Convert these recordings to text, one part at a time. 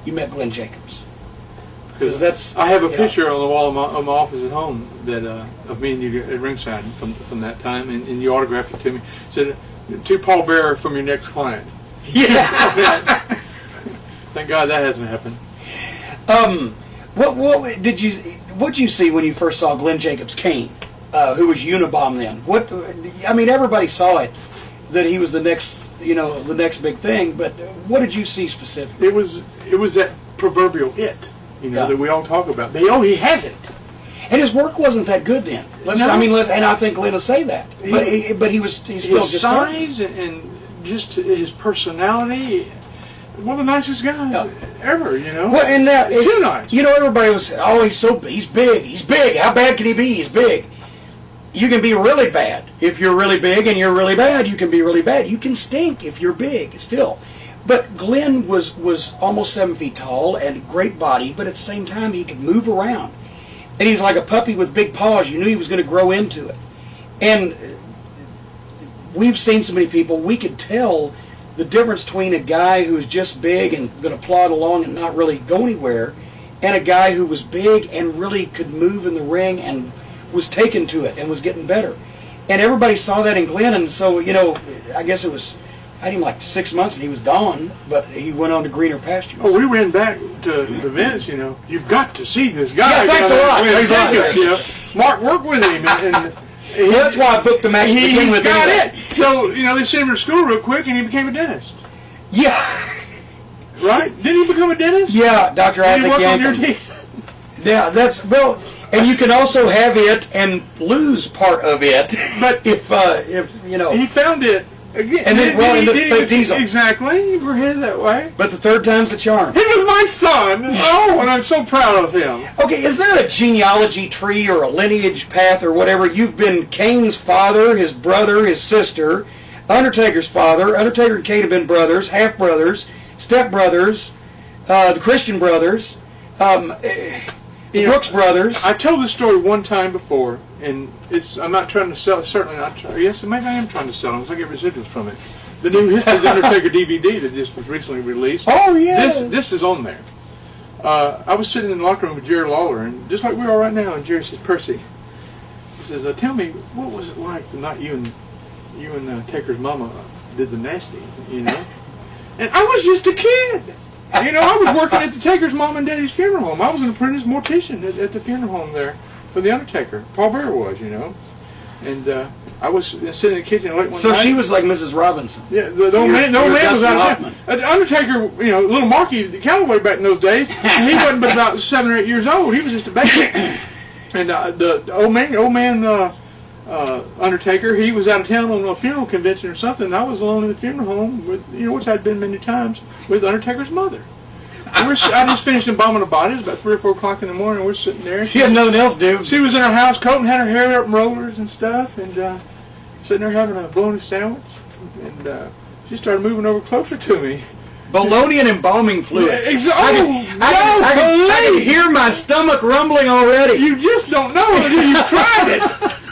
you met Glenn Jacobs? Because that's I have a picture on the wall of my office at home that of me and you at ringside from that time, and you autographed it to me. It said, "To Paul Bearer from your next client." Yeah. Thank God that hasn't happened. What did you see when you first saw Glenn Jacobs Kane, who was Unabomb then? I mean, everybody saw it that he was the next big thing. But what did you see specifically? It was that proverbial it, that we all talk about. He has it. And his work wasn't that good then. And I think Glenn will say that. But he's still his just size and just his personality. One of the nicest guys ever, Well, and too nice. Everybody was, he's big. He's big. How bad can he be? He's big. You can be really bad. If you're really big and you're really bad, you can be really bad. You can stink if you're big still. But Glenn was almost 7 feet tall and a great body, but at the same time he could move around. And he's like a puppy with big paws. You knew he was going to grow into it. And we've seen so many people, we could tell the difference between a guy who was just big and going to plod along and not really go anywhere, and a guy who was big and really could move in the ring and was taken to it and was getting better. And everybody saw that in Glenn, and so, I guess it was, I had him like 6 months and he was gone, but he went on to greener pastures. Oh, we ran back to the events, You've got to see this guy. Yeah, thanks a lot. Mark worked with him, and that's why I booked the match. He got it. So, they sent him to school real quick, and he became a dentist. Yeah. Right? Didn't he become a dentist? Yeah, Dr. Isaac Yankum. Did he work on your teeth? Yeah, and you can also have it and lose part of it. But if he found it again, and then fake diesel. Exactly, we're headed that way. But the third time's the charm. He was my son. Oh, and I'm so proud of him. Okay, is there a genealogy tree or a lineage path or whatever? You've been Kane's father, his brother, his sister, Undertaker's father. Undertaker and Kane have been brothers, half brothers, step brothers, the Christian brothers. Brooks Brothers. I told this story one time before, and I'm not trying to sell it, certainly not. Yes, maybe I am trying to sell them because I get residuals from it. The new History of the Undertaker DVD that just was recently released. Oh, yeah. This is on there. I was sitting in the locker room with Jerry Lawler, and just like we are right now, and Jerry says, "Percy," he says, "Tell me, what was it like the night you and Taker's mama did the nasty, And I was just a kid. I was working at the Taker's mom and daddy's funeral home. I was an apprentice mortician at the funeral home there for the Undertaker. Paul Bearer was, And I was sitting in the kitchen late one night. So she was like Mrs. Robinson. Yeah, the old man was out of town. The Undertaker, little Marky, the cowboy back in those days, he wasn't but about 7 or 8 years old. He was just a baby. And the old man Undertaker, he was out of town on a funeral convention or something. And I was alone in the funeral home with, which I'd been many times, with Undertaker's mother. I just finished embalming the bodies about 3 or 4 o'clock in the morning. We're sitting there. She had nothing else to do. She was in her house coat and had her hair up in rollers and stuff, and sitting there having a bologna sandwich. And she started moving over closer to me. Bologna and embalming fluid. I can hear my stomach rumbling already. You just don't know until you've tried it.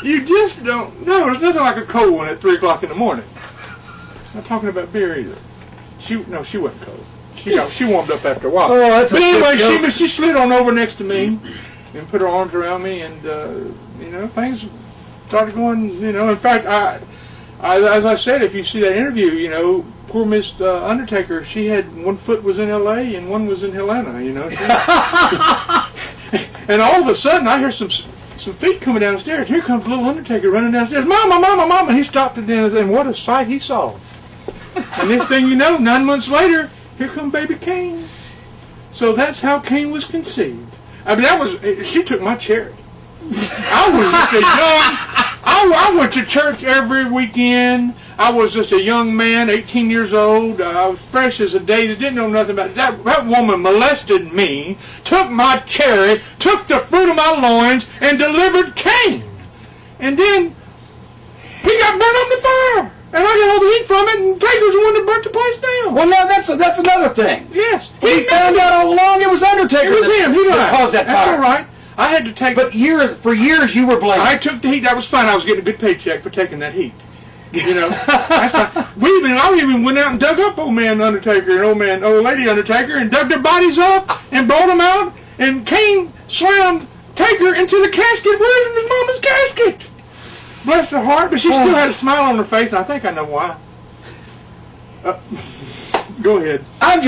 You just don't know. There's nothing like a cold one at 3 o'clock in the morning. I'm not talking about beer either. She wasn't cold. She warmed up after a while. Oh, that's but anyway, she slid on over next to me and put her arms around me, and things started going. In fact, as I said, if you see that interview, poor Miss Undertaker, she had one foot was in L.A. and one was in Helena. And all of a sudden, I hear some feet coming down the stairs. Here comes little Undertaker running downstairs. Mama, Mama, Mama! He stopped and what a sight he saw. And next thing you know, 9 months later, here come baby Kane. So that's how Kane was conceived. I mean, she took my cherry. I was just a young, I went to church every weekend. I was just a young man, 18 years old. I was fresh as a daisy, didn't know nothing about it. That woman molested me, took my cherry, took the fruit of my loins, and delivered Kane. And then he got burnt on the fire. And I got all the heat from it, and Taker's the one that burnt the place down. Well, no, that's another thing. Yes. He found out all along it was Undertaker. It was him. He caused that fire. That's all right. I had to take... But for years you were blamed. I took the heat. That was fine. I was getting a good paycheck for taking that heat. You know, that's fine. I even went out and dug up old man Undertaker and old lady Undertaker, and dug their bodies up and brought them out. And Kane slammed Taker into the casket. Where's his mama's casket? Bless her heart, but she still had a smile on her face, and I think I know why. Go ahead. I'm